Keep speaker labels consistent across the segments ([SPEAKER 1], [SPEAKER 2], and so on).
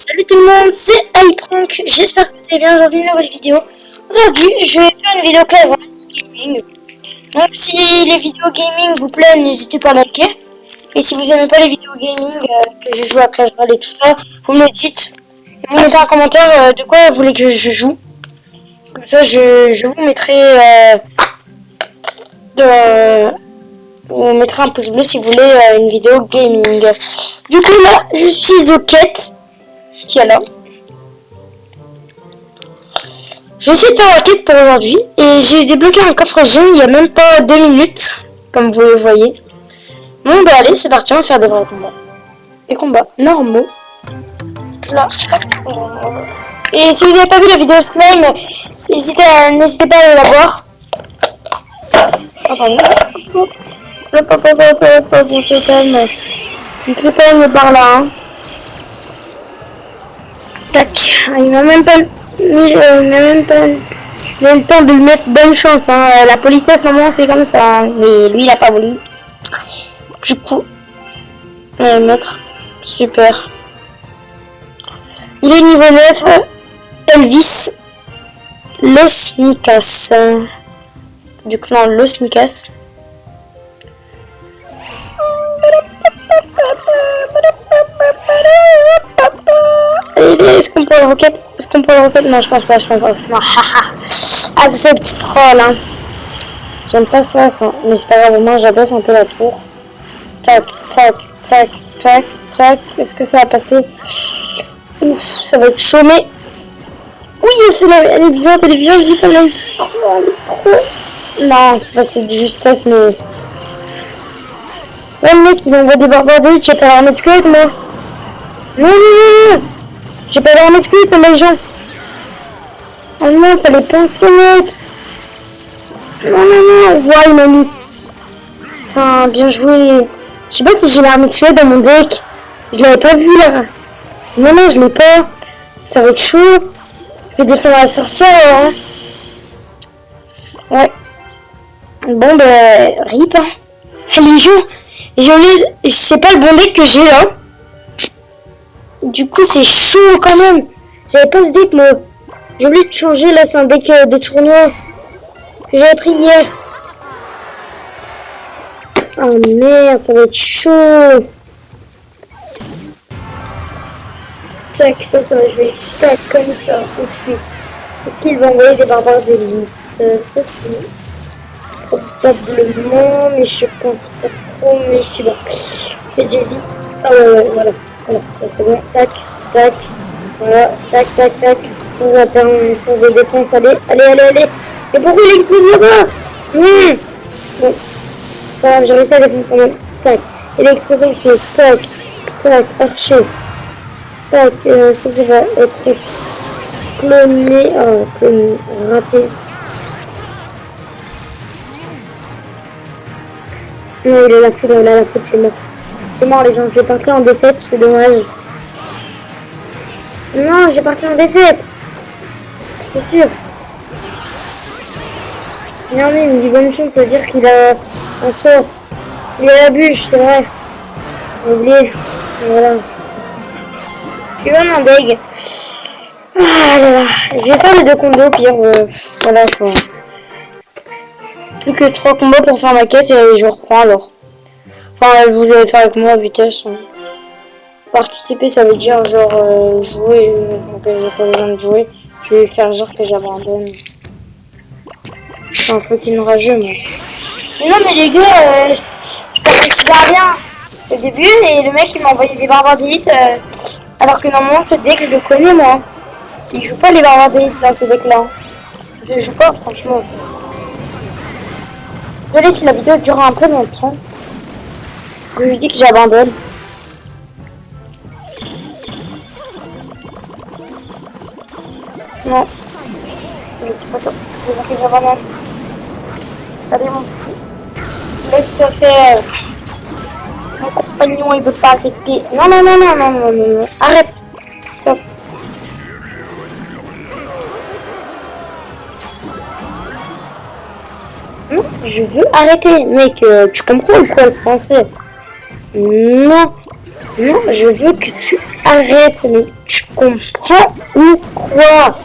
[SPEAKER 1] Salut tout le monde, c'est iPrank. J'espère que vous allez bien. Aujourd'hui, une nouvelle vidéo. Aujourd'hui, je vais faire une vidéo claire gaming. Donc, si les vidéos gaming vous plaisent, n'hésitez pas à liker. Et si vous n'aimez pas les vidéos gaming, que je joue à Clash Royale et tout ça, vous me le dites. Et vous mettez un commentaire de quoi vous voulez que je joue. Comme ça, je vous mettrai vous mettrez un pouce bleu si vous voulez une vidéo gaming. Du coup, là, je suis au quête. Qui est là. Je vais essayer de faire la quête pour aujourd'hui. Et j'ai débloqué un coffre géant il y a même pas 2 minutes. Comme vous le voyez. Bon, bah allez, c'est parti, on va faire des vrais combats. Des combats normaux. Là. Et si vous n'avez pas vu la vidéo slime, n'hésitez pas à aller la voir. Attendez. Bon, c'est quand même par là. Hein. Tac, il m'a même pas eu le temps de lui mettre bonne chance. Hein. La politesse, normalement, c'est comme ça. Hein. Mais lui, il a pas voulu. Du coup, on va le mettre. Super. Il est niveau 9. Elvis. Los Micas. Du clan Los Micas. Est-ce qu'on peut le rocket? Non, je pense pas. Non, ah, c'est le petit troll, hein. J'aime pas ça, quoi. Mais c'est pas grave, au moins j'abaisse un peu la tour. Tac. Est-ce que ça va passer? Ouf, ça va être chaud, mais... Oui, elle est vivante, vite, elle est trop... Non, c'est pas que c'est du justesse, mais... Ouais, le mec, il envoie des barbaries, tu vas pas l'armée de squelette, moi. Non. J'ai pas l'armée de squelette, les gens. Oh non, fallait penser, mec. Non. Ouais, il m'a mis. Putain, bien joué. Je sais pas si j'ai l'armée de squelette dans mon deck. Je l'avais pas vu, là. Non, je l'ai pas. Ça va être chaud. Je vais défendre la sorcière, hein. Ouais. Bon, bah, rip, hein. Allez, c'est pas le bon deck que j'ai, là. Du coup, c'est chaud quand même. J'avais pas ce deck, moi. J'ai oublié de changer, là, c'est un deck de tournoi que j'avais pris hier. Oh merde, ça va être chaud. Tac, ça va jouer. Tac, comme ça, ensuite. Est-ce qu'il va envoyer des barbares d'élite? Ça, c'est probablement, mais je pense pas trop, mais je sais pas. Fait Jay-Z. Ah ouais, voilà, c'est bon. Tac. Voilà, tac. Ça va permettre de défense. Allez. Et pourquoi il explose là-bas? Bon, voilà, j'ai réussi à défendre quand même. Tac. Électrosol, c'est tac. Archer. Tac, ça va être cloné. Oh, cloné, raté. Non, il a la foudre, c'est mort. C'est mort, les gens, je vais partir en défaite, c'est dommage. Non, j'ai parti en défaite. C'est sûr. Non, mais il me dit bonne chance, ça veut dire qu'il a un sort. Il a la bûche, c'est vrai. J'ai oublié. Voilà. Je suis vraiment deg. Ah là là. Je vais faire les 2 combos, pire. Voilà, quoi. Plus que 3 combos pour faire ma quête et je reprends alors. Enfin, vous allez faire avec moi à vitesse. Hein. Participer, ça veut dire genre jouer. Donc j'ai pas besoin de jouer. Je vais faire genre que j'abandonne. Je suis un fucking rageux, moi. Mais non, mais les gars, je parlais super bien au début et le mec il m'a envoyé des barbares d'élite alors que normalement ce deck je le connais, moi. Il joue pas les barbares d'élite dans ce deck là. Je joue pas, franchement. Désolé si la vidéo dure un peu longtemps. Je lui dis que j'abandonne. Non. J'ai manqué vraiment. Allez mon petit. Laisse-toi faire. Mon compagnon il veut pas arrêter. Non. Arrête. Stop. Non, je veux arrêter, mec. Tu comprends ou quoi le français? Non, je veux que tu arrête, mais tu comprends ou quoi?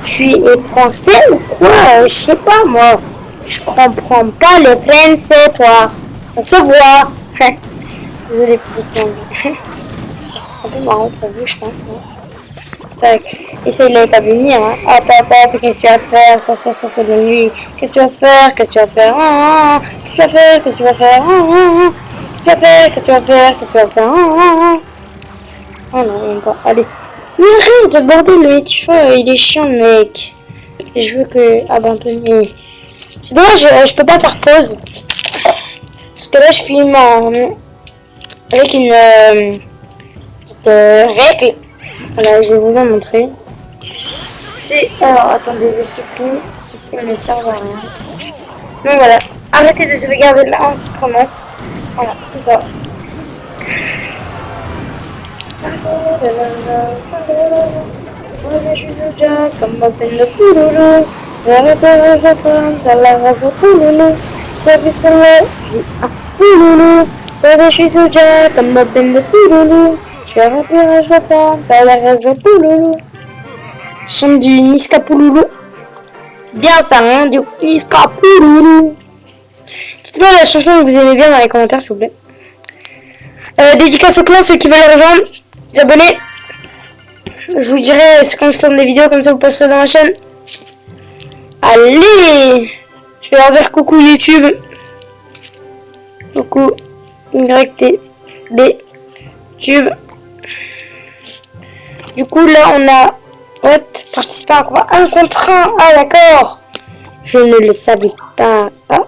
[SPEAKER 1] Tu es français ou quoi? Je sais pas moi. Je comprends pas le français, toi. Ça se voit. Désolé pour ce qu'on dit. Un peu marrant pour vous, je pense. Hein. Tac. Essaye de pas venir. Hein. Hop, hop, hop. Qu'est-ce que tu vas faire? Ça fait de la nuit. Qu'est-ce que tu vas faire? Qu'est-ce que tu vas faire? Qu'est-ce que tu vas faire? Qu'est-ce que tu vas faire? Qu'est-ce que tu vas faire? Qu'est-ce que tu vas faire? Qu'est-ce que tu vas faire? Oh non, même pas. Allez. Mais arrête de bordel, le headshot, il est chiant, mec. Et je veux que abandonner. C'est dommage, je peux pas faire pause. Parce que là, je filme avec une règle. Voilà, je vais vous en montrer. C'est. Alors, attendez, je supprime ce qui ne sert à rien. Donc voilà, arrêtez de sauvegarder l'enregistrement. Voilà, c'est ça. Je suis Jack, comme ma peine de pouloulou. Je suis Jack, comme ma peine de pouloulou. Je vais remplir la femme, ça la raison pouloulou. Chante du Niska Pouloulou. Bien ça, hein, du Niska Pouloulou. Dites-moi la chanson que vous aimez bien dans les commentaires, s'il vous plaît. Dédicace au clan, ceux qui veulent rejoindre, les abonnés. Je vous dirai, c'est quand je tourne des vidéos, comme ça vous passerez dans ma chaîne. Allez, je vais leur dire coucou YouTube. Coucou YTB Tube. Du coup, là, on a participé à quoi? Un contre un. Ah, d'accord. Je ne le savais pas. Ah.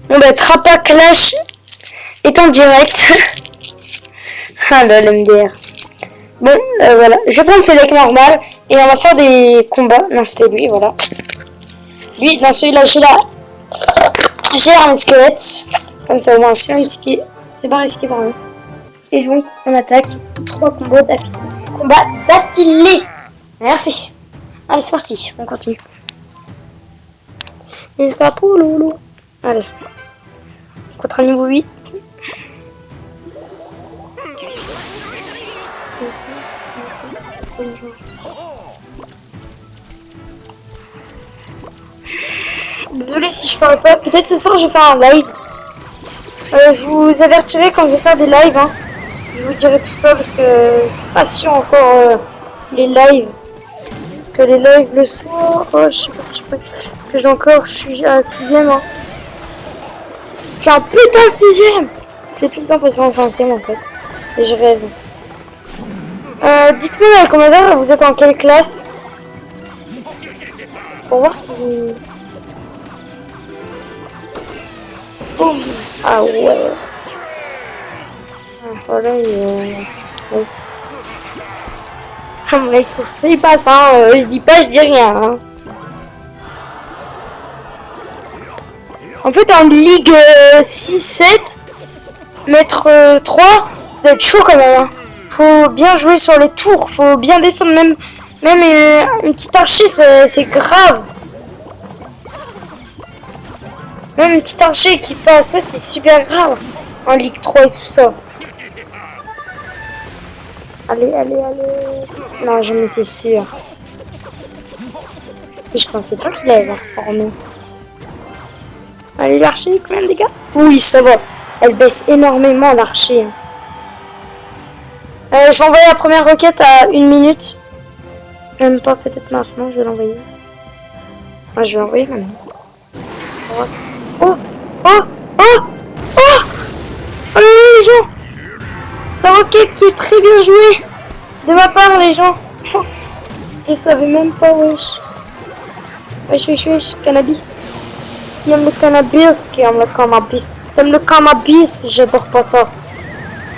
[SPEAKER 1] Bon, bah, Trappa Clash est en direct. Ah, là, l'MDR. Bon, voilà. Je vais prendre ce deck normal et on va faire des combats. Non, c'était lui, voilà. Lui, dans celui-là, j'ai l'arme de squelette. Comme ça, au moins, c'est risqué. C'est pas risqué pour nous. Et donc, on attaque 3 combos d'affilée. Combat d'affilée. Merci. Allez, c'est parti. On continue. Jusqu'à Pouloulou. Allez. Contre un niveau 8. Désolée si je parle pas. Peut-être ce soir je vais faire un live. Je vous avertirai quand je vais faire des lives. Hein. Je vous dirai tout ça parce que c'est pas sûr encore les lives. Parce que les lives le soir, je sais pas si je peux. Parce que je suis à 6ème. Hein. Je suis un putain de 6ème. Je vais tout le temps passer en 5ème en fait. Et je rêve. Dites-moi dans les commentaires, vous êtes en quelle classe? Pour voir si... Oh. Ah ouais. Voilà, ouais. Ah mec, ça y passe, hein. Je dis pas, je dis rien. Hein. En fait, en Ligue 6-7, mettre 3, ça doit être chaud quand même. Hein. Faut bien jouer sur les tours, faut bien défendre, même une petite archer, c'est grave. Même une petite archer qui passe, ouais, c'est super grave. En Ligue 3 et tout ça. Allez, allez, allez. Non, j'en étais sûre. Et je pensais pas qu'il allait reformer. Allez, l'archer, combien de dégâts? Oui, ça va. Elle baisse énormément, l'archer. Je vais envoyer la première requête à 1 minute. Même pas, peut-être maintenant, je vais l'envoyer. Ah, je vais l'envoyer maintenant. Oh, oh, oh, oh, oh, oh les gens. La roquette qui est très bien jouée de ma part, les gens. Oh, je savais même pas, wesh. Wesh, cannabis. Qui aime le cannabis, qui aime le cannabis. T'aimes le cannabis, j'adore pas ça.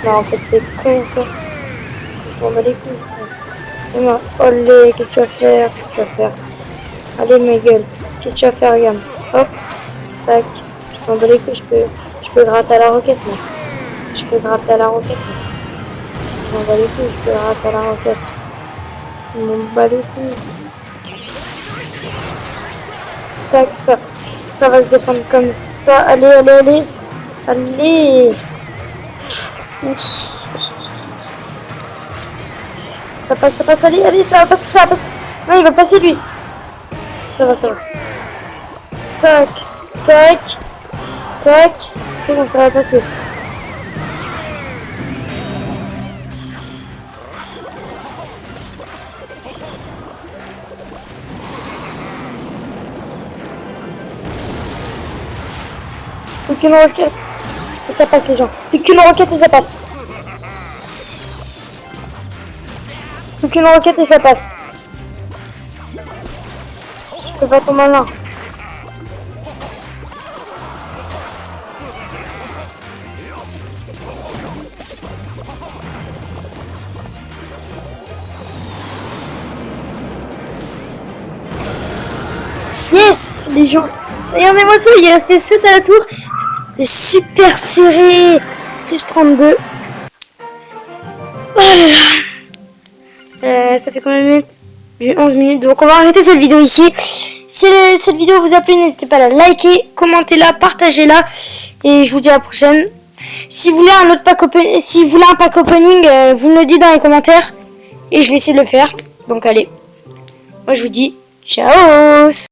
[SPEAKER 1] Non, en fait, c'est con ça. Je m'en bats les couilles. Ça. Olé, qu'est-ce que tu vas faire? Qu'est-ce que tu vas faire? Allez, ma gueule. Qu'est-ce que tu vas faire, regarde. Hop. Tac. Je m'en bats les couilles, je peux gratter à la roquette, mec. Je peux gratter à la roquette, mec. Je m'en bats les couilles, je peux gratter à la roquette. Je m'en bats les couilles. Tac, ça va se défendre comme ça. Allez, allez, allez. Allez. Ouf. passe, allez, allez, ça va passer, ça va passer. Non, il va passer lui. Ça va, ça va. Tac, tac, tac. C'est bon, ça va passer. Plus qu'une roquette. Et ça passe les gens. Plus qu'une roquette et ça passe. Plus qu'une roquette et ça passe. Je peux pas tomber malin. Yes, les gens. Regardez-moi ça, il est resté 7 à la tour. C'est super serré. Plus 32. Oh là là. Ça fait combien de minutes? J'ai 11 minutes. Donc on va arrêter cette vidéo ici. Si cette vidéo vous a plu, n'hésitez pas à la liker, commentez-la, partagez-la. Et je vous dis à la prochaine. Si vous voulez un autre pack opening, si vous voulez un pack opening, vous me le dites dans les commentaires. Et je vais essayer de le faire. Donc allez. Moi je vous dis ciao.